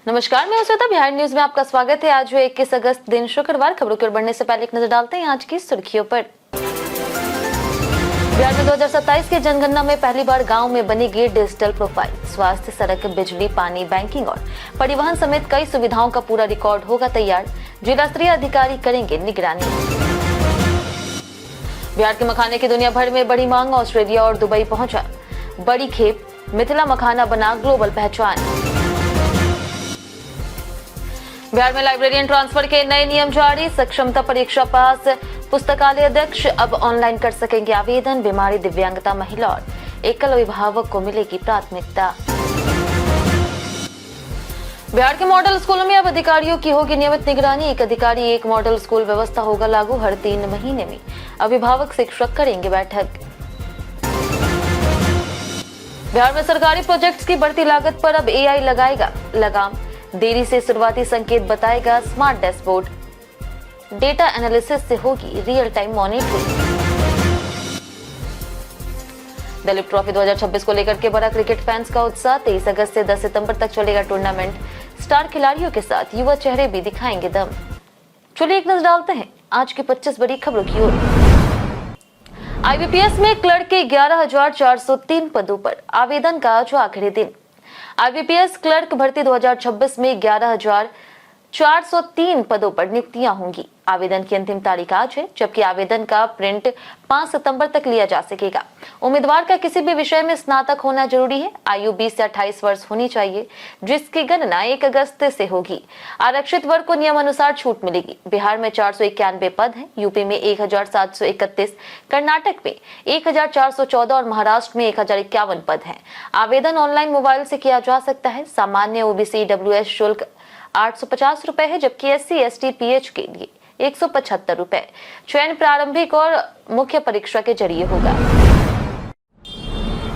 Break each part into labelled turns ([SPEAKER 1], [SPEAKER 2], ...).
[SPEAKER 1] नमस्कार, मैं श्वेता। बिहार न्यूज में आपका स्वागत है। आज 21 अगस्त दिन शुक्रवार। खबरों की ओर बढ़ने से पहले एक नजर डालते हैं आज की सुर्खियों पर। बिहार में 2027 के जनगणना में पहली बार गांव में बनेगी डिजिटल प्रोफाइल। स्वास्थ्य, सड़क, बिजली, पानी, बैंकिंग और परिवहन समेत कई सुविधाओं का पूरा रिकॉर्ड होगा तैयार। जिला स्तरीय अधिकारी करेंगे निगरानी। बिहार के मखाने की दुनिया भर में बड़ी मांग। ऑस्ट्रेलिया और दुबई पहुंचा बड़ी खेप। मिथिला मखाना बना ग्लोबल पहचान। बिहार में लाइब्रेरियन ट्रांसफर के नए नियम जारी। सक्षमता परीक्षा पास। पुस्तकालय अध्यक्ष अब ऑनलाइन कर सकेंगे आवेदन। बीमारी, दिव्यांगता, महिला और एकल अभिभावक को मिलेगी प्राथमिकता। बिहार के मॉडल स्कूलों में अब अधिकारियों की होगी नियमित निगरानी। एक अधिकारी एक मॉडल स्कूल व्यवस्था होगा लागू। हर 3 महीने में अभिभावक शिक्षक करेंगे बैठक। बिहार में सरकारी प्रोजेक्ट्स की बढ़ती लागत पर अब एआई लगाएगा लगाम। देरी से शुरुआती संकेत बताएगा स्मार्ट डैशबोर्ड। डेटा एनालिसिस से होगी real time monitoring. Dilip trophy 2026 को लेकर के बड़ा क्रिकेट फैंस का उत्साह। 23 अगस्त से 10 सितंबर तक चलेगा टूर्नामेंट। स्टार खिलाड़ियों के साथ युवा चेहरे भी दिखाएंगे दम। चलिए एक नजर डालते हैं आज की 25 बड़ी खबरों की ओर। आईबीपीएस में क्लर्क के 11,403 पदों पर आवेदन का आज आखिरी दिन। आईबीपीएस क्लर्क भर्ती 2026 में 11,403 पदों पर नियुक्तियां होंगी। आवेदन की अंतिम तारीख आज है, जबकि आवेदन का प्रिंट 5 सितंबर तक लिया जा सकेगा। उम्मीदवार का किसी भी विषय में स्नातक होना जरूरी है। आयु 20 से 28 वर्ष होनी चाहिए, जिसकी गणना 1 अगस्त से होगी। आरक्षित वर्ग को नियमानुसार छूट मिलेगी। बिहार में 491 पद हैं, यूपी में 1,731, कर्नाटक में 1,414 और महाराष्ट्र में 1,051 पद हैं। आवेदन ऑनलाइन मोबाइल से किया जा सकता है। सामान्य ओबीसी ईडब्ल्यूएस शुल्क 850 रुपए है, जबकि एससी एसटी पीएच के लिए 175 रुपए। चयन प्रारंभिक और मुख्य परीक्षा के जरिए होगा।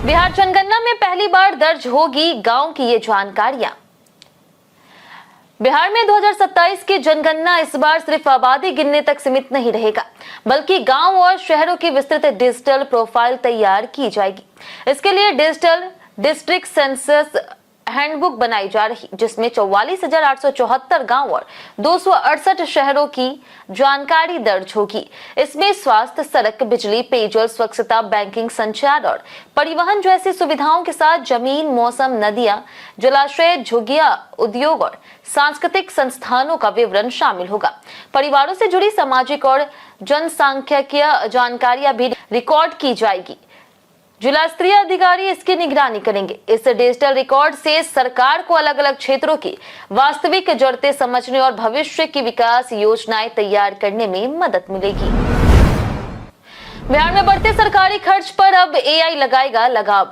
[SPEAKER 1] बिहार जनगणना में पहली बार दर्ज होगी गांव की ये जानकारियां। बिहार में 2027 की जनगणना इस बार सिर्फ आबादी गिनने तक सीमित नहीं रहेगा, बल्कि गांव और शहरों की विस्तृत डिजिटल प्रोफाइल तैयार की जाएगी। इसके लिए डिजिटल डिस्ट्रिक्ट सेंसस हैंडबुक बनाई जा रही, जिसमें 44,874 गांव और 268 शहरों की जानकारी दर्ज होगी। इसमें स्वास्थ्य, सड़क, बिजली, पेयजल, स्वच्छता, बैंकिंग, संचार और परिवहन जैसी सुविधाओं के साथ जमीन, मौसम, नदियां, जलाशय, झुग्गियां, उद्योग और सांस्कृतिक संस्थानों का विवरण शामिल होगा। परिवारों से जुड़ी सामाजिक और जनसांख्यिकीय जानकारियां भी रिकॉर्ड की जाएगी। जिला स्तरीय अधिकारी इसकी निगरानी करेंगे। इस डिजिटल रिकॉर्ड से सरकार को अलग अलग क्षेत्रों की वास्तविक जरूरतें समझने और भविष्य की विकास योजनाएं तैयार करने में मदद मिलेगी। बिहार में बढ़ते सरकारी खर्च पर अब एआई लगाएगा लगाम।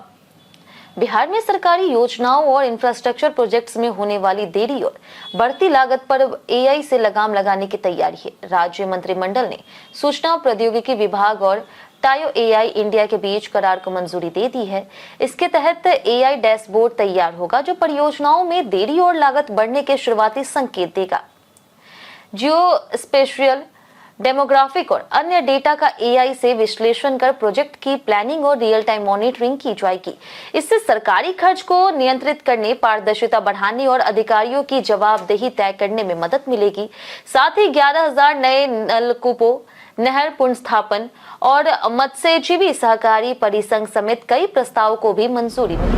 [SPEAKER 1] बिहार में सरकारी योजनाओं और इंफ्रास्ट्रक्चर प्रोजेक्ट्स में होने वाली देरी और बढ़ती लागत पर अब एआई से लगाम लगाने की तैयारी है। राज्य मंत्रिमंडल ने सूचना प्रौद्योगिकी विभाग और टायो एआई इंडिया के बीच करार को मंजूरी दे दी है। इसके तहत एआई डैशबोर्ड तैयार होगा, जो परियोजनाओं में देरी और लागत बढ़ने के शुरुआती संकेत देगा। जियो स्पेशियल, डेमोग्राफिक और अन्य डेटा का एआई से विश्लेषण कर प्रोजेक्ट की प्लानिंग और रियल टाइम मॉनिटरिंग की जाएगी। इससे सरकारी खर्च को नियंत्रित करने, पारदर्शिता बढ़ाने और अधिकारियों की जवाबदेही तय करने में मदद मिलेगी। साथ ही 11,000 नए नलकूपों, नहर पुनर्स्थापन और मत्स्यजीवी सहकारी परिसंघ समेत कई प्रस्तावों को भी मंजूरी मिली।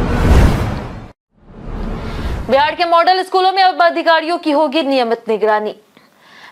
[SPEAKER 1] बिहार के मॉडल स्कूलों में अब अधिकारियों की होगी नियमित निगरानी।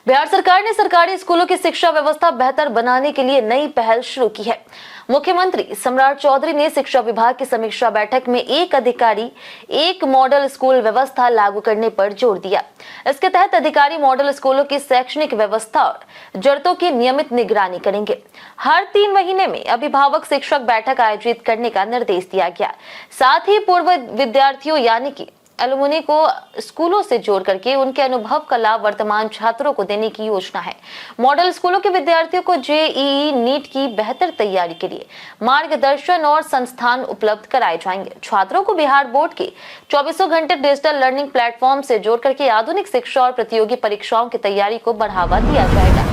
[SPEAKER 1] बिहार सरकार ने सरकारी स्कूलों की शिक्षा व्यवस्था बेहतर बनाने के लिए नई पहल शुरू की है। मुख्यमंत्री सम्राट चौधरी ने शिक्षा विभाग की समीक्षा बैठक में एक अधिकारी एक मॉडल स्कूल व्यवस्था लागू करने पर जोर दिया। इसके तहत अधिकारी मॉडल स्कूलों की शैक्षणिक व्यवस्था और जरूरतों की नियमित निगरानी करेंगे। हर 3 महीने में अभिभावक शिक्षक बैठक आयोजित करने का निर्देश दिया गया। साथ ही पूर्व विद्यार्थियों यानी कि एलुमनी को स्कूलों से जोड़ करके उनके अनुभव का लाभ वर्तमान छात्रों को देने की योजना है। मॉडल स्कूलों के विद्यार्थियों को जेईई नीट की बेहतर तैयारी के लिए मार्गदर्शन और संस्थान उपलब्ध कराए जाएंगे। छात्रों को बिहार बोर्ड के 24 घंटे डिजिटल लर्निंग प्लेटफॉर्म से जोड़ करके आधुनिक शिक्षा और प्रतियोगी परीक्षाओं की तैयारी को बढ़ावा दिया जाएगा।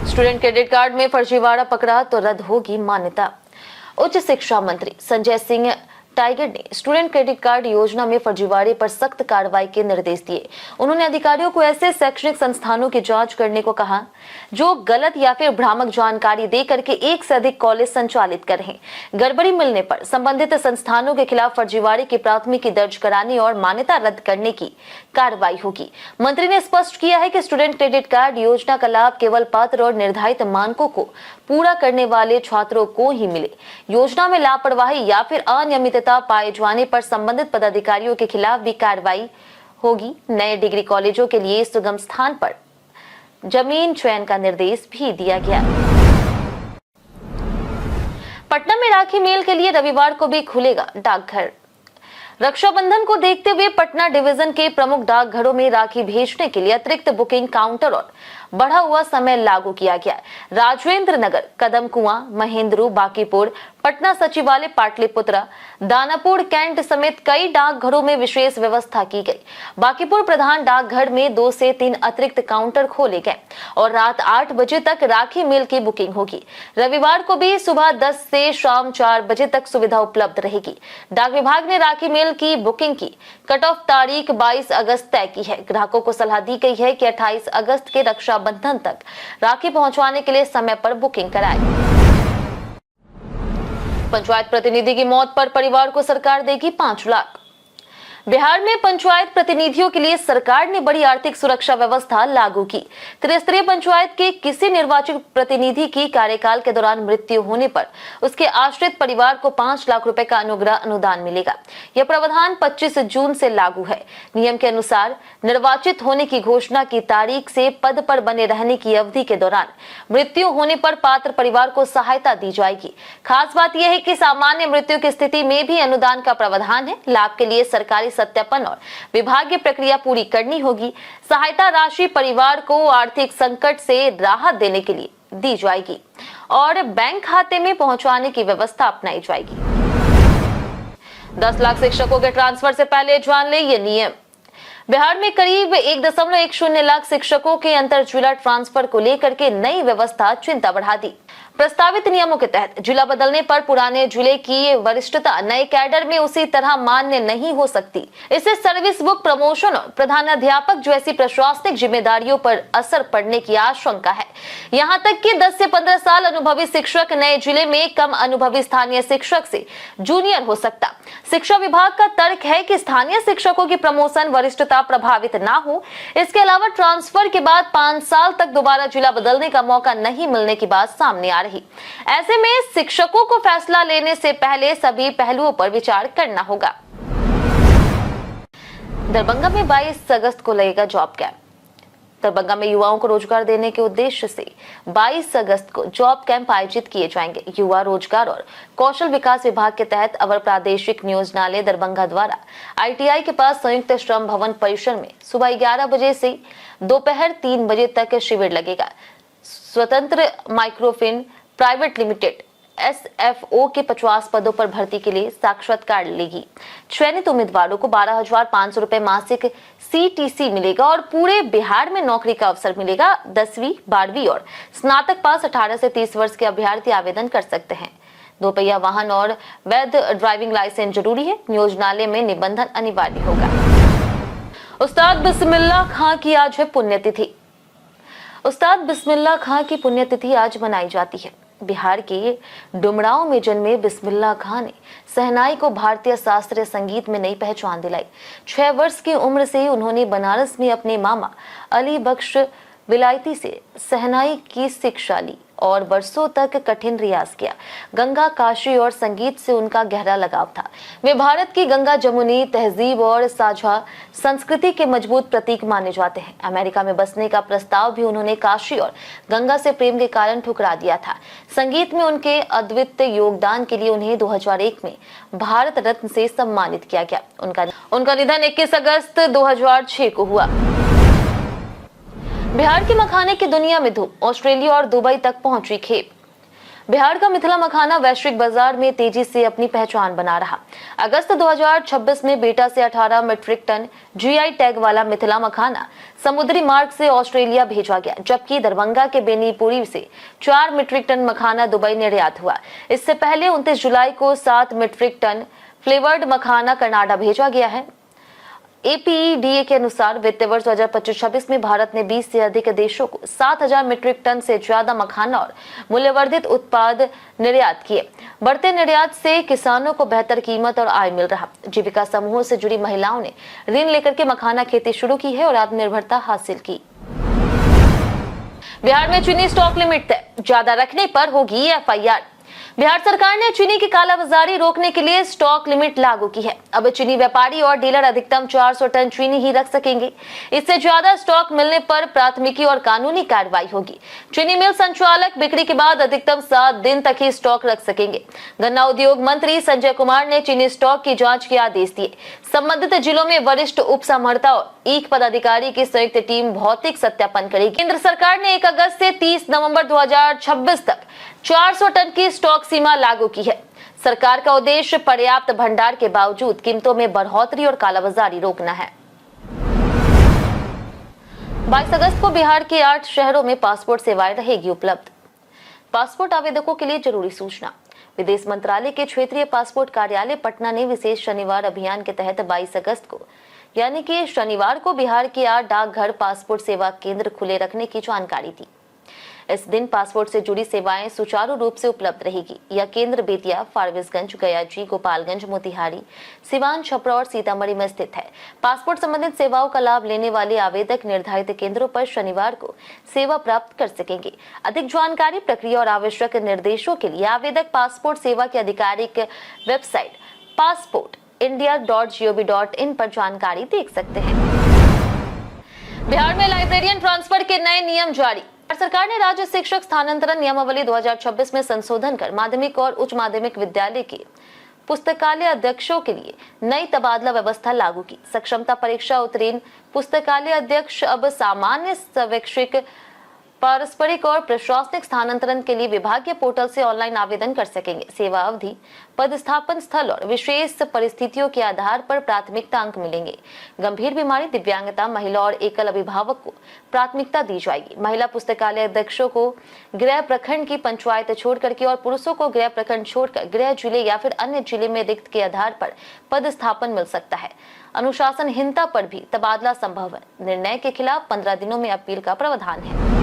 [SPEAKER 1] स्टूडेंट क्रेडिट कार्ड में फर्जीवाड़ा पकड़ा तो रद्द होगी मान्यता। उच्च शिक्षा मंत्री संजय सिंह टाइगर ने स्टूडेंट क्रेडिट कार्ड योजना में फर्जीवाड़े पर सख्त कार्रवाई के निर्देश दिए। उन्होंने अधिकारियों को ऐसे शैक्षणिक संस्थानों की जांच करने को कहा जो गलत या फिर भ्रामक जानकारी दे करके एक से अधिक कॉलेज संचालित कर रहे हैं। गड़बड़ी मिलने पर संबंधित संस्थानों के खिलाफ फर्जीवाड़े की प्राथमिकी दर्ज कराने और मान्यता रद्द करने की कार्रवाई होगी। मंत्री ने स्पष्ट किया है कि स्टूडेंट क्रेडिट कार्ड योजना का लाभ केवल पात्र और निर्धारित मानकों को पूरा करने वाले छात्रों को ही मिले। योजना में लापरवाही या फिर अनियमितता पाए जाने पर संबंधित पदाधिकारियों के खिलाफ भी कार्रवाई होगी। नए डिग्री कॉलेजों के लिए सुगम स्थान पर जमीन चयन का निर्देश भी दिया गया। पटना में राखी मेल के लिए रविवार को भी खुलेगा डाकघर। रक्षाबंधन को देखते हुए पटना डिवीजन के प्रमुख डाकघरों में राखी भेजने के लिए अतिरिक्त बुकिंग काउंटर और बढ़ा हुआ समय लागू किया गया। राजेंद्र नगर, कदम कुआं, महेंद्रू, बांकीपुर, पटना सचिवालय, पाटलिपुत्रा, दानापुर, कैंट समेत कई डाकघरों में विशेष व्यवस्था की गई। बांकीपुर प्रधान डाकघर में 2 से 3 अतिरिक्त काउंटर खोले गए और रात 8 बजे तक राखी मेल की बुकिंग होगी। रविवार को भी सुबह 10 से शाम 4 बजे तक सुविधा उपलब्ध रहेगी। डाक विभाग ने राखी मेल की बुकिंग की कट ऑफ तारीख 22 अगस्त तय की है। ग्राहकों को सलाह दी गई है कि 28 अगस्त के रक्षाबंधन तक राखी पहुंचाने के लिए समय पर बुकिंग कराएं। पंचायत प्रतिनिधि की मौत पर परिवार को सरकार देगी 5 लाख। बिहार में पंचायत प्रतिनिधियों के लिए सरकार ने बड़ी आर्थिक सुरक्षा व्यवस्था लागू की। त्रिस्तरीय पंचायत के किसी निर्वाचित प्रतिनिधि की कार्यकाल के दौरान मृत्यु होने पर उसके आश्रित परिवार को 5 लाख रुपए का अनुग्रह अनुदान मिलेगा। यह प्रावधान 25 जून से लागू है। नियम के अनुसार निर्वाचित होने की घोषणा की तारीख से पद पर बने रहने की अवधि के दौरान मृत्यु होने पर पात्र परिवार को सहायता दी जाएगी। खास बात यह है कि सामान्य मृत्यु की स्थिति में भी अनुदान का प्रावधान है। लाभ के लिए सरकारी सत्यापन और विभागीय प्रक्रिया पूरी करनी होगी। सहायता राशि परिवार को आर्थिक संकट से राहत देने के लिए दी जाएगी और बैंक खाते में पहुंचाने की व्यवस्था अपनाई जाएगी। 10 लाख शिक्षकों के ट्रांसफर से पहले जान ले ये नियम। बिहार में करीब 1.10 लाख शिक्षकों के अंतर जिला ट्रांसफर को लेकर के नई व्यवस्था चिंता बढ़ा दी। प्रस्तावित नियमों के तहत जिला बदलने पर पुराने जिले की वरिष्ठता नए कैडर में उसी तरह मान्य नहीं हो सकती। इससे सर्विस बुक, प्रमोशन और प्रधानाध्यापक जैसी प्रशासनिक जिम्मेदारियों पर असर पड़ने की आशंका है। यहाँ तक कि 10 से 15 साल अनुभवी शिक्षक नए जिले में कम अनुभवी स्थानीय शिक्षक से जूनियर हो सकता। शिक्षा विभाग का तर्क है कि स्थानीय शिक्षकों की प्रमोशन वरिष्ठता प्रभावित ना हो। इसके अलावा ट्रांसफर के बाद 5 साल तक दोबारा जिला बदलने का मौका नहीं मिलने की बात सामने आ रही। ऐसे में शिक्षकों को फैसला लेने से पहले सभी पहलुओं पर विचार करना होगा। दरभंगा में 22 अगस्त को लगेगा जॉब कैंप। दरभंगा में युवाओं को रोजगार देने के उद्देश्य से 22 अगस्त को जॉब कैंप आयोजित किए जाएंगे। युवा रोजगार और कौशल विकास विभाग के तहत अवर प्रादेशिक नियोजनालय दरभंगा द्वारा ITI के पास संयुक्त श्रम भवन परिसर में सुबह 11 बजे से दोपहर 3 बजे तक शिविर लगेगा। स्वतंत्र माइक्रोफिन प्राइवेट लिमिटेड SFO के 50 पदों पर भर्ती के लिए साक्षात्कार लेगी। चयनित उम्मीदवारों को 12,500 रुपए मासिक CTC मिलेगा और पूरे बिहार में नौकरी का अवसर मिलेगा। 10वीं, 12वीं और स्नातक पास 18 से 30 वर्ष के अभ्यर्थी आवेदन कर सकते हैं। 2 पहिया वाहन और वैध ड्राइविंग लाइसेंस जरूरी है। नियोजनालय में निबंधन अनिवार्य होगा। उस्ताद बिस्मिल्लाह खां की आज है पुण्यतिथि। उस्ताद बिस्मिल्लाह खां की पुण्यतिथि आज मनाई जाती है। बिहार के डुमरांव में जन्मे बिस्मिल्लाह खां ने शहनाई को भारतीय शास्त्रीय संगीत में नई पहचान दिलाई। 6 वर्ष की उम्र से उन्होंने बनारस में अपने मामा अली बख्श विलायती से शहनाई की शिक्षा ली और वर्षों तक कठिन रियाज किया। गंगा, काशी और संगीत से उनका गहरा लगाव था। वे भारत की गंगा जमुनी तहजीब और साझा संस्कृति के मजबूत प्रतीक माने जाते हैं। अमेरिका में बसने का प्रस्ताव भी उन्होंने काशी और गंगा से प्रेम के कारण ठुकरा दिया था। संगीत में उनके अद्वितीय योगदान के लिए उन्हें 2001 में भारत रत्न से सम्मानित किया गया। उनका निधन 21 अगस्त 2006 को हुआ। बिहार के मखाने की दुनिया में धूम, ऑस्ट्रेलिया और दुबई तक पहुंची खेप। बिहार का मिथिला मखाना वैश्विक बाजार में तेजी से अपनी पहचान बना रहा। अगस्त 2026 में बेटा से 18 मीट्रिक टन GI टैग वाला मिथिला मखाना समुद्री मार्ग से ऑस्ट्रेलिया भेजा गया, जबकि दरभंगा के बेनीपुरी से 4 मीट्रिक टन मखाना दुबई निर्यात हुआ। इससे पहले 29 जुलाई को 7 मीट्रिक टन फ्लेवर्ड मखाना कनाडा भेजा गया है। APEDA के अनुसार वित्त वर्ष 2025-26 में भारत ने 20 से अधिक देशों को 7,000 मीट्रिक टन से ज्यादा मखाना और मूल्यवर्धित उत्पाद निर्यात किए। बढ़ते निर्यात से किसानों को बेहतर कीमत और आय मिल रहा। जीविका समूहों से जुड़ी महिलाओं ने ऋण लेकर के मखाना खेती शुरू की है और आत्मनिर्भरता हासिल की। बिहार में चीनी स्टॉक लिमिट तय, ज्यादा रखने पर होगी FIR। बिहार सरकार ने चीनी की कालाबाजारी रोकने के लिए स्टॉक लिमिट लागू की है। अब चीनी व्यापारी और डीलर अधिकतम 400 टन चीनी ही रख सकेंगे। इससे ज्यादा स्टॉक मिलने पर प्राथमिकी और कानूनी कार्रवाई होगी। चीनी मिल संचालक बिक्री के बाद अधिकतम 7 दिन तक ही स्टॉक रख सकेंगे। गन्ना उद्योग मंत्री संजय कुमार ने चीनी स्टॉक की जांच के आदेश दिए। संबंधित जिलों में वरिष्ठ उप समहर्ता और ईक पदाधिकारी की संयुक्त टीम भौतिक सत्यापन करेगी। केंद्र सरकार ने 1 अगस्त से 30 नवंबर 2026 तक 400 टन की स्टॉक सीमा लागू की है। सरकार का उद्देश्य पर्याप्त भंडार के बावजूद कीमतों में बढ़ोतरी और कालाबाजारी रोकना है। 22 अगस्त को बिहार के 8 शहरों में पासपोर्ट सेवाएं रहेगी उपलब्ध। पासपोर्ट आवेदकों के लिए जरूरी सूचना। विदेश मंत्रालय के क्षेत्रीय पासपोर्ट कार्यालय पटना ने विशेष शनिवार अभियान के तहत 22 अगस्त को यानी कि शनिवार को बिहार के 8 डाकघर पासपोर्ट सेवा केंद्र खुले रखने की जानकारी दी। इस दिन पासपोर्ट से जुड़ी सेवाएं सुचारू रूप से उपलब्ध रहेगी। यह केंद्र बेतिया, फारबिसगंज, गयाजी, गोपालगंज, मोतिहारी, सिवान, छपरा और सीतामढ़ी में स्थित है। पासपोर्ट संबंधित सेवाओं का लाभ लेने वाले आवेदक निर्धारित केंद्रों पर शनिवार को सेवा प्राप्त कर सकेंगे। अधिक जानकारी, प्रक्रिया और आवश्यक निर्देशों के लिए आवेदक पासपोर्ट सेवा की आधिकारिक वेबसाइट passportindia.gov.in पर जानकारी देख सकते हैं। बिहार में लाइब्रेरियन ट्रांसफर के नए नियम जारी। सरकार ने राज्य शिक्षक स्थानांतरण नियमावली 2026 में संशोधन कर माध्यमिक और उच्च माध्यमिक विद्यालय के पुस्तकालय अध्यक्षों के लिए नई तबादला व्यवस्था लागू की। सक्षमता परीक्षा उत्तीर्ण पुस्तकालय अध्यक्ष अब सामान्य, स्वैच्छिक, पारस्परिक और प्रशासनिक स्थानांतरण के लिए विभागीय पोर्टल से ऑनलाइन आवेदन कर सकेंगे। सेवा अवधि, पदस्थापन स्थल और विशेष परिस्थितियों के आधार पर प्राथमिकता अंक मिलेंगे। गंभीर बीमारी, दिव्यांगता, महिला और एकल अभिभावक को प्राथमिकता दी जाएगी। महिला पुस्तकालय अध्यक्षों को गृह प्रखंड की पंचायत छोड़ करके और पुरुषों को गृह प्रखंड छोड़कर गृह जिले या फिर अन्य जिले में रिक्त के आधार पर पदस्थापन मिल सकता है। अनुशासनहीनता पर भी तबादला संभव है। निर्णय के खिलाफ 15 दिनों में अपील का प्रावधान है।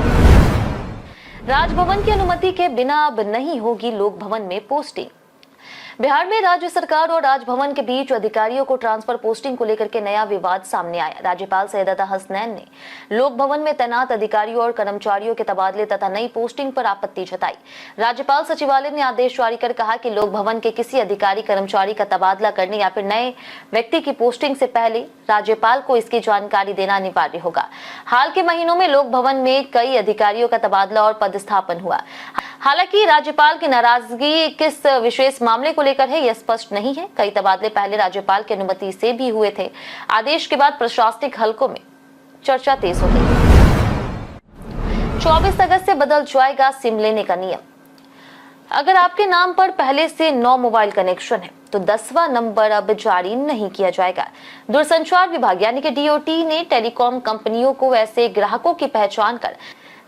[SPEAKER 1] राजभवन की अनुमति के बिना अब नहीं होगी लोक भवन में पोस्टिंग। बिहार में राज्य सरकार और राजभवन के बीच अधिकारियों को ट्रांसफर पोस्टिंग को लेकर के नया विवाद सामने आया। राज्यपाल सैयद हसनैन ने लोक भवन में तैनात अधिकारियों और कर्मचारियों के तबादले तथा नई पोस्टिंग पर आपत्ति जताई। राज्यपाल सचिवालय ने आदेश जारी कर कहा कि लोक भवन के किसी अधिकारी कर्मचारी का तबादला करने या फिर नए व्यक्ति की पोस्टिंग से पहले राज्यपाल को इसकी जानकारी देना अनिवार्य होगा। हाल के महीनों में लोक भवन में कई अधिकारियों का तबादला और पदस्थापन हुआ। हालांकि राज्यपाल की नाराजगी किस विशेष मामले को लेकर है, यह स्पष्ट नहीं है। कई तबादले पहले राज्यपाल की अनुमति से भी हुए थे। आदेश के बाद प्रशासनिक हलकों में चर्चा तेज हो गई। 24 अगस्त से बदल जाएगा सिम लेने का नियम। अगर आपके नाम पर पहले से 9 मोबाइल कनेक्शन है तो 10वां नंबर अब जारी नहीं किया जाएगा। दूरसंचार विभाग यानी कि DOT ने टेलीकॉम कंपनियों को ऐसे ग्राहकों की पहचान कर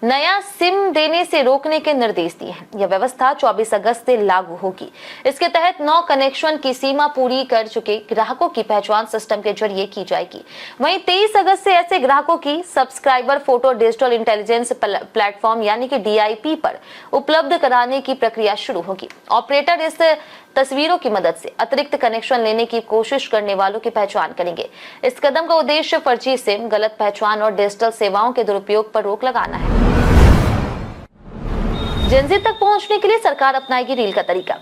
[SPEAKER 1] नया सिम देने से रोकने के निर्देश दिए हैं। यह व्यवस्था 24 अगस्त से लागू होगी। इसके तहत 9 कनेक्शन की सीमा पूरी कर चुके ग्राहकों की पहचान सिस्टम के जरिए की जाएगी। वहीं 23 अगस्त से ऐसे ग्राहकों की subscriber photo digital intelligence platform यानी कि DIP पर उपलब्ध कराने की प्रक्रिया शुरू होगी। ऑपरेटर इस तस्वीरों की मदद से अतिरिक्त कनेक्शन लेने की कोशिश करने वालों की पहचान करेंगे। इस कदम का उद्देश्य फर्जी सिम, गलत पहचान और डिजिटल सेवाओं के दुरुपयोग पर रोक लगाना है। जेनजी तक पहुंचने के लिए सरकार अपनाएगी रील का तरीका।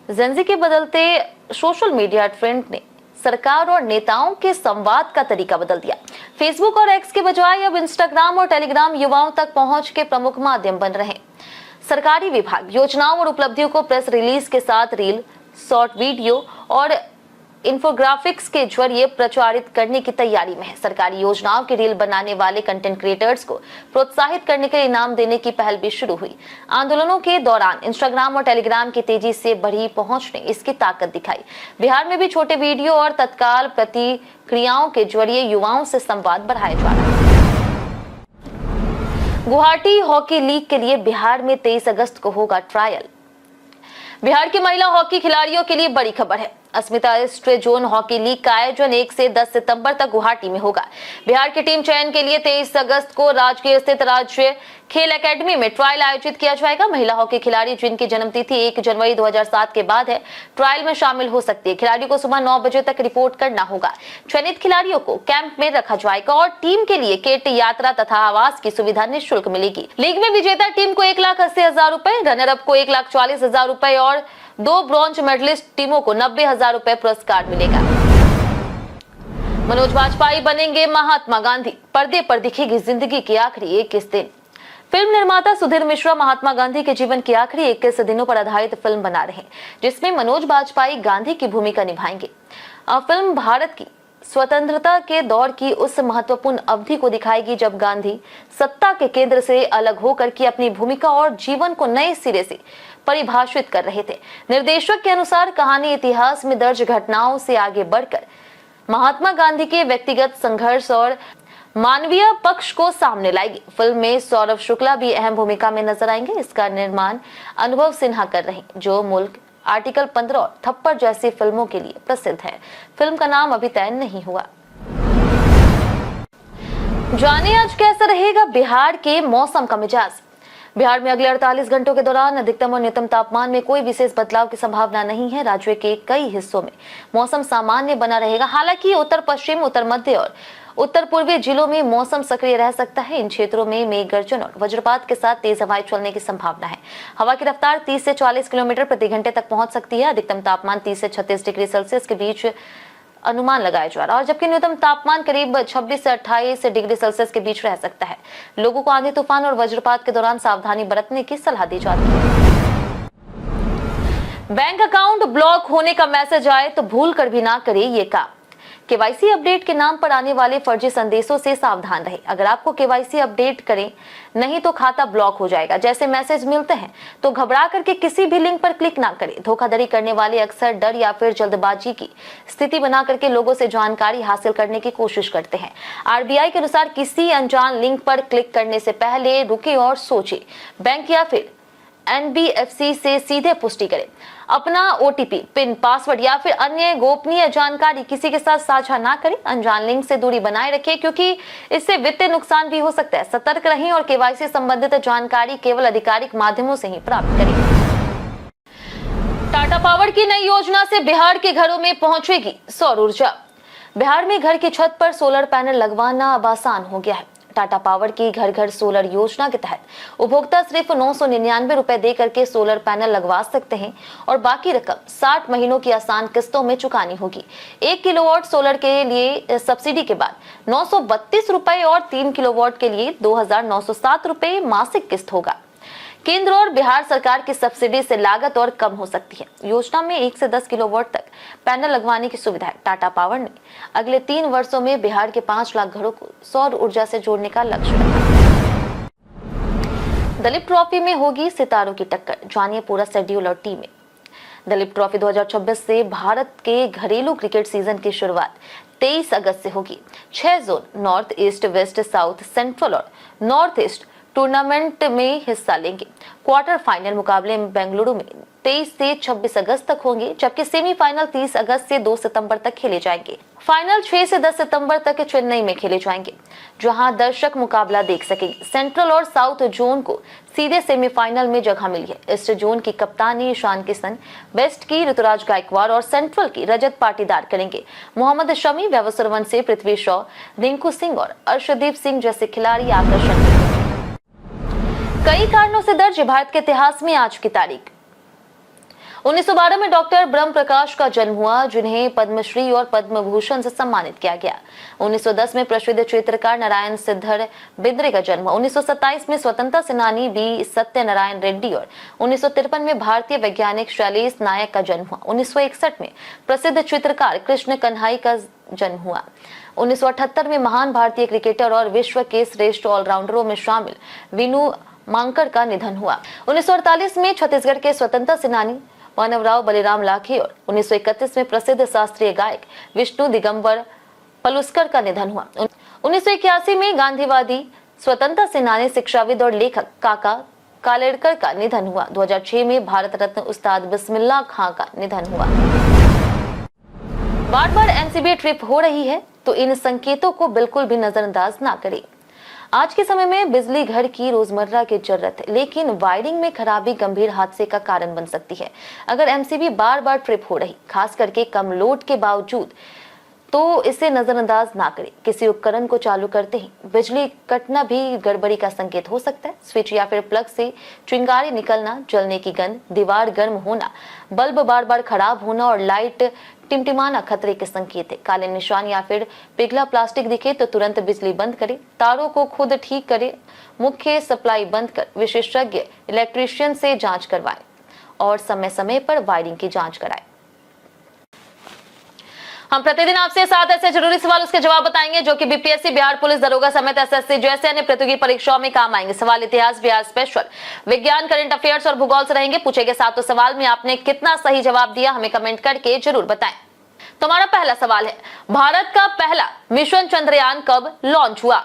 [SPEAKER 1] जेनजी के बदलते सोशल मीडिया ट्रेंड ने सरकार और नेताओं के संवाद का तरीका बदल दिया। फेसबुक और एक्स के बजाय अब इंस्टाग्राम और टेलीग्राम युवाओं तक पहुंच के प्रमुख माध्यम बन रहे हैं। सरकारी विभाग योजनाओं और उपलब्धियों को प्रेस रिलीज के साथ रील, शॉर्ट वीडियो और इंफोग्राफिक्स के जरिए प्रचारित करने की तैयारी में है। सरकारी योजनाओं की रील बनाने वाले कंटेंट क्रिएटर्स को प्रोत्साहित करने के लिए इनाम देने की पहल भी शुरू हुई। आंदोलनों के दौरान इंस्टाग्राम और टेलीग्राम की तेजी से बढ़ी पहुंच ने इसकी ताकत दिखाई। बिहार में भी छोटे वीडियो और तत्काल प्रतिक्रियाओं के जरिए युवाओं से संवाद बढ़ाया जा रहा है। गुवाहाटी हॉकी लीग के लिए बिहार में 23 अगस्त को होगा ट्रायल। बिहार की महिला हॉकी खिलाड़ियों के लिए बड़ी खबर है। अस्मिता ईस्ट जोन हॉकी लीग का आयोजन 1 से 10 सितंबर तक गुवाहाटी में होगा। बिहार की टीम चयन के लिए 23 अगस्त को राजगीर स्थित राज्य खेल एकेडमी में ट्रायल आयोजित किया जाएगा। महिला हॉकी खिलाड़ी जिनकी जन्मतिथि 1 जनवरी 2007 के बाद है, ट्रायल में शामिल हो सकती है। खिलाड़ी को सुबह 9 बजे तक रिपोर्ट करना होगा। चयनित खिलाड़ियों को कैंप में रखा जाएगा और टीम के लिए किट, यात्रा तथा आवास की सुविधा निःशुल्क मिलेगी। लीग में विजेता टीम को 1,80,000 रुपए, रनर अप को 1,40,000 रुपए और 2 ब्रॉन्ज मेडलिस्ट टीमों को 90,000 रुपए पुरस्कार मिलेगा। मनोज बाजपेयी बनेंगे महात्मा गांधी, पर्दे पर दिखेगी जिंदगी की आखिरी 21 दिन। फिल्म निर्माता सुधीर मिश्रा महात्मा गांधी के जीवन की आखिरी 21 दिनों पर आधारित फिल्म बना रहे हैं, जिसमें मनोज बाजपेयी गांधी की भूमिका निभाएंगे। फिल्म भारत की स्वतंत्रता के दौर की उस महत्वपूर्ण अवधि को दिखाएगी जब गांधी सत्ता के केंद्र से अलग होकर की अपनी भूमिका और जीवन को नए सिरे से परिभाषित कर रहे थे। निर्देशक के अनुसार कहानी इतिहास में दर्ज घटनाओं से आगे बढ़कर महात्मा गांधी के व्यक्तिगत संघर्ष और मानवीय पक्ष को सामने लाएगी। फिल्म में सौरभ शुक्ला भी अहम भूमिका में नजर आएंगे। इसका निर्माण अनुभव सिन्हा कर रहे हैं, जो मुल्क, आर्टिकल 15 और थप्पड़ जैसी फिल्मों के लिए प्रसिद्ध है। फिल्म का नाम अभी तय नहीं हुआ। जाने आज कैसा रहेगा बिहार के मौसम का मिजाज। बिहार में अगले 48 घंटों के दौरान अधिकतम और न्यूनतम तापमान में कोई विशेष बदलाव की संभावना नहीं है। राज्य के कई हिस्सों में मौसम सामान्य बना रहेगा। हालांकि उत्तर पश्चिम, उत्तर मध्य और उत्तर पूर्वी जिलों में मौसम सक्रिय रह सकता है। इन क्षेत्रों में मेघ गर्जन और वज्रपात के साथ तेज हवाएं चलने की संभावना है। हवा की रफ्तार 30 से 40 किलोमीटर प्रति घंटे तक पहुंच सकती है। अधिकतम तापमान 30 से 36 डिग्री सेल्सियस के बीच अनुमान लगाया जा रहा है और जबकि न्यूनतम तापमान करीब 26 से 28 डिग्री सेल्सियस के बीच रह सकता है। लोगों को आंधी, तूफान और वज्रपात के दौरान सावधानी बरतने की सलाह दी जाती है। बैंक अकाउंट ब्लॉक होने का मैसेज आए तो भूल कर भी ना करे ये काम। केवाईसी अपडेट के नाम पर आने वाले फर्जी संदेशों से सावधान रहें। अगर आपको केवाईसी अपडेट करें नहीं तो खाता ब्लॉक हो जाएगा जैसे मैसेज मिलते हैं तो घबरा करके किसी भी लिंक पर क्लिक ना करें। धोखाधड़ी करने वाले अक्सर डर या फिर जल्दबाजी की स्थिति बना करके लोगों से जानकारी हासिल करने की कोशिश करते हैं। आरबीआई के अनुसार किसी अनजान लिंक पर क्लिक करने से पहले रुके और सोचे। बैंक या फिर एनबीएफसी से सीधे पुष्टि करें। अपना ओटीपी, पिन, पासवर्ड या फिर अन्य गोपनीय जानकारी किसी के साथ साझा ना करें। अनजान लिंक से दूरी बनाए रखें क्योंकि इससे वित्तीय नुकसान भी हो सकता है। सतर्क रहें और केवाईसी संबंधित जानकारी केवल आधिकारिक माध्यमों से ही प्राप्त करें। टाटा पावर की नई योजना से बिहार के घरों में पहुंचेगी सौर ऊर्जा। बिहार में घर की छत पर सोलर पैनल लगवाना अब आसान हो गया है। टाटा पावर की घर घर सोलर योजना के तहत उपभोक्ता सिर्फ 999 रुपए दे करके सोलर पैनल लगवा सकते हैं और बाकी रकम 60 महीनों की आसान किस्तों में चुकानी होगी। 1 किलोवाट सोलर के लिए सब्सिडी के बाद 932 रुपए और 3 किलोवाट के लिए 2,907 रुपए मासिक किस्त होगा। केंद्र और बिहार सरकार की सब्सिडी से लागत और कम हो सकती है। योजना में 1 से 10 किलोवाट तक पैनल लगवाने की सुविधा है। टाटा पावर ने अगले 3 वर्षों में बिहार के 5 लाख घरों को सौर ऊर्जा से जोड़ने का लक्ष्य रखा है। दलीप ट्रॉफी में होगी सितारों की टक्कर, जानिए पूरा शेड्यूल और टीमें। दलीप ट्रॉफी 2026 से भारत के घरेलू क्रिकेट सीजन की शुरुआत 23 अगस्त से होगी। 6 zone north east, west, south, central और नॉर्थ ईस्ट टूर्नामेंट में हिस्सा लेंगे। क्वार्टर फाइनल मुकाबले बेंगलुरु में 23 से 26 अगस्त तक होंगे, जबकि सेमीफाइनल 30 अगस्त से 2 सितंबर तक खेले जाएंगे। फाइनल 6 से 10 सितंबर तक चेन्नई में खेले जाएंगे, जहां दर्शक मुकाबला देख सकेंगे। सेंट्रल और साउथ जोन को सीधे सेमीफाइनल में जगह मिली है। ईस्ट जोन की कप्तानी ईशान किशन, वेस्ट की ऋतुराज गायकवाड़ और सेंट्रल की रजत पाटीदार करेंगे। मोहम्मद शमी, वैभव सूर्यवंशी, पृथ्वी शॉ, रिंकू सिंह और अर्शदीप सिंह जैसे खिलाड़ी आकर्षण। कई कारणों से दर्ज भारत के इतिहास में आज की तारीख 1912 में डॉक्टर ब्रह्म प्रकाश का जन्म हुआ, जिन्हें पद्मश्री और पद्म भूषण से सम्मानित किया गया। 1910 में प्रसिद्ध चित्रकार नारायण सिद्धर बिद्रे का जन्म हुआ। 1927 में स्वतंत्रता सेनानी बी सत्यनारायण रेड्डी और 1953 में भारतीय वैज्ञानिक शैलेश नायक का जन्म हुआ। 1961 में प्रसिद्ध चित्रकार कृष्ण कन्हाई का जन्म हुआ। 1978 में महान भारतीय क्रिकेटर और विश्व के श्रेष्ठ ऑलराउंडरों में शामिल विनू मांकड़ का निधन हुआ। 1948 में छत्तीसगढ़ के स्वतंत्रता सेनानी मानवराव बलिराम लाखे और 1931 में प्रसिद्ध शास्त्रीय गायक विष्णु दिगंबर पलुस्कर का निधन हुआ। 1981 में गांधीवादी स्वतंत्रता सेनानी, शिक्षाविद और लेखक काका कालेड़कर का निधन हुआ। 2006 में भारत रत्न उस्ताद बिस्मिल्लाह खां का निधन हुआ। बार बार एमसीबी ट्रिप हो रही है तो इन संकेतों को बिल्कुल भी नजरअंदाज ना करें। आज के समय में बिजली घर की रोजमर्रा की जरूरत है, लेकिन वायरिंग में खराबी गंभीर हादसे का कारण बन सकती है। अगर एमसीबी बार बार ट्रिप हो रही, खास करके कम लोड के बावजूद, तो इसे नजरअंदाज ना करें। किसी उपकरण को चालू करते ही बिजली कटना भी गड़बड़ी का संकेत हो सकता है। स्विच या फिर प्लग से चिंगारी निकलना, जलने की गंध, दीवार गर्म होना, बल्ब बार बार खराब होना और लाइट टिमटिमाना खतरे के संकेत है। काले निशान या फिर पिघला प्लास्टिक दिखे तो तुरंत बिजली बंद करें। तारों को खुद ठीक करें। मुख्य सप्लाई बंद कर विशेषज्ञ इलेक्ट्रीशियन से जांच करवाएं और समय समय पर वायरिंग की जांच कराएं। हम प्रतिदिन आपसे 7 ऐसे जरूरी सवाल उसके जवाब बताएंगे जो कि बीपीएससी, बिहार पुलिस दरोगा समेत एसएससी जैसे अन्य प्रतियोगी परीक्षाओं में काम आएंगे। सवाल इतिहास, बिहार स्पेशल, विज्ञान, करंट अफेयर्स और भूगोल से रहेंगे। पूछे गए 7 सवाल में आपने कितना सही जवाब दिया, हमें कमेंट करके जरूर बताएं। तो हमारा पहला सवाल है, भारत का पहला मिशन चंद्रयान कब लॉन्च हुआ?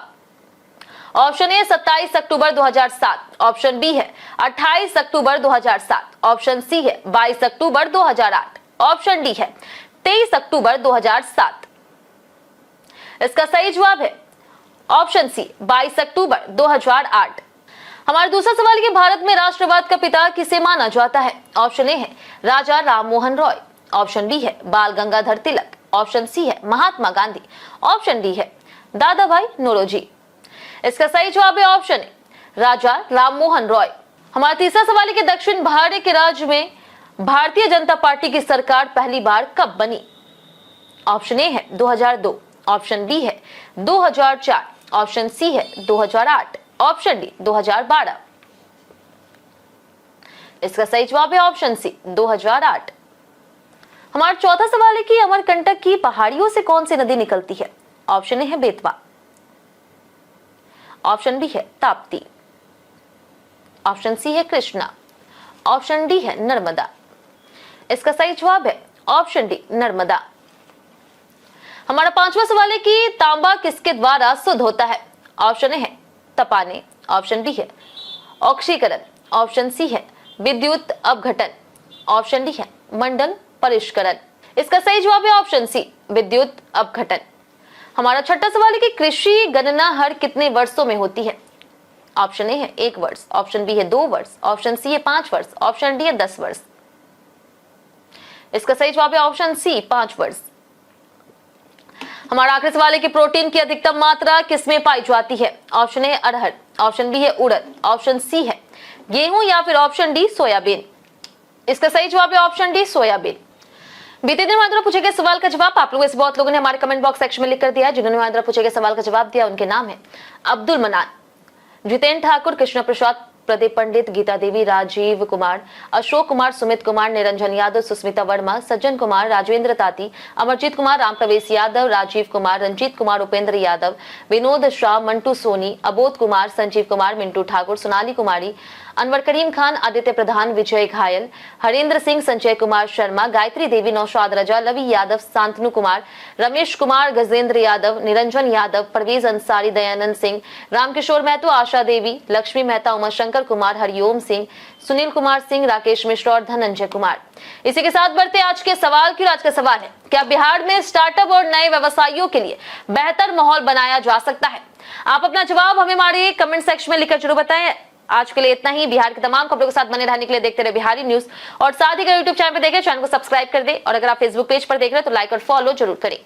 [SPEAKER 1] ऑप्शन ए 27 अक्टूबर 2007, ऑप्शन बी है 28 अक्टूबर 2007, ऑप्शन सी है 22 अक्टूबर 2008, ऑप्शन डी है 23 अक्टूबर 2007। इसका सही जवाब है ऑप्शन सी 22 अक्टूबर 2008। हमारा दूसरा सवाल है कि भारत में राष्ट्रवाद का पिता किसे माना जाता है? ऑप्शन ए है राजा राममोहन रॉय, ऑप्शन बी है बाल गंगाधर तिलक, ऑप्शन सी है महात्मा गांधी, ऑप्शन डी है दादा भाई नौरोजी। इसका सही जवाब है ऑप्शन ए राजा राममोहन रॉय। हमारा तीसरा सवाल है कि दक्षिण भारत के राज्य में भारतीय जनता पार्टी की सरकार पहली बार कब बनी? ऑप्शन ए है 2002, ऑप्शन बी है 2004, ऑप्शन सी है 2008, ऑप्शन डी 2012। इसका सही जवाब है ऑप्शन सी 2008। हमारा चौथा सवाल है कि अमरकंटक की पहाड़ियों से कौन सी नदी निकलती है? ऑप्शन ए है बेतवा, ऑप्शन बी है ताप्ती, ऑप्शन सी है कृष्णा, ऑप्शन डी है नर्मदा। इसका सही जवाब है ऑप्शन डी नर्मदा। हमारा पांचवा सवाल है कि तांबा किसके द्वारा शुद्ध होता है? ऑप्शन ए है तपाने, ऑप्शन बी है ऑक्सीकरण, ऑप्शन सी है विद्युत अपघटन, ऑप्शन डी है मंडल परिष्करण। इसका सही जवाब है ऑप्शन सी विद्युत अपघटन। हमारा छठा सवाल है कि कृषि गणना हर कितने वर्षों में होती है? ऑप्शन ए है 1 वर्ष, ऑप्शन बी है 2 वर्ष, ऑप्शन सी है 5 वर्ष, ऑप्शन डी है 10 वर्ष। इसका सही जवाब है ऑप्शन सी 5 वर्ष। हमारा आखिरी सवाल है कि प्रोटीन की अधिकतम मात्रा किसमें पाई जाती है? ऑप्शन ए अरहर, ऑप्शन बी है उड़द, ऑप्शन सी है गेहूं या फिर ऑप्शन डी सोयाबीन। इसका सही जवाब है ऑप्शन डी सोयाबीन। बीते दिन हमारे द्वारा पूछे गए सवाल का जवाब आप लोगों से बहुत लोगों ने हमारे कमेंट बॉक्स सेक्शन में लिख कर दिया। जिन्होंने हमारे द्वारा पूछे गए सवाल का जवाब दिया उनके नाम है अब्दुल मनान, जितेंद्र ठाकुर, कृष्ण प्रसाद, प्रदीप पंडित, गीता देवी, राजीव कुमार, अशोक कुमार, सुमित कुमार, निरंजन यादव, सुस्मिता वर्मा, सज्जन कुमार, राजवेंद्र ताती, अमरजीत कुमार, राम प्रवेश यादव, राजीव कुमार, रंजीत कुमार, उपेंद्र यादव, विनोद शाह, मंटू सोनी, अबोध कुमार, संजीव कुमार, मिंटू ठाकुर, सोनाली कुमारी, अनवर करीम खान, आदित्य प्रधान, विजय घायल, हरेंद्र सिंह, संजय कुमार शर्मा, गायत्री देवी, नौशाद रजा, लवी यादव, शांतनु कुमार, रमेश कुमार, गजेंद्र यादव, निरंजन यादव, परवेज अंसारी, दयानंद सिंह, रामकिशोर महतो, आशा देवी, लक्ष्मी मेहता, उमाशंकर कुमार, हरिओम सिंह, सुनील कुमार सिंह, राकेश मिश्र और धनंजय कुमार। इसी के साथ बढ़ते आज के सवाल की। आज का सवाल है, क्या बिहार में स्टार्टअप और नए व्यवसायियों के लिए बेहतर माहौल बनाया जा सकता है? आप अपना जवाब हमें हमारे कमेंट सेक्शन में लिखकर जरूर बताएं। आज के लिए इतना ही। बिहार की तमाम खबरों के साथ बने रहने के लिए देखते रहे बिहारी न्यूज और साथ ही अगर यूट्यूब चैनल पर देखें चैनल को सब्सक्राइब कर दे और अगर आप फेसबुक पेज पर देख रहे हैं तो लाइक और फॉलो जरूर करें।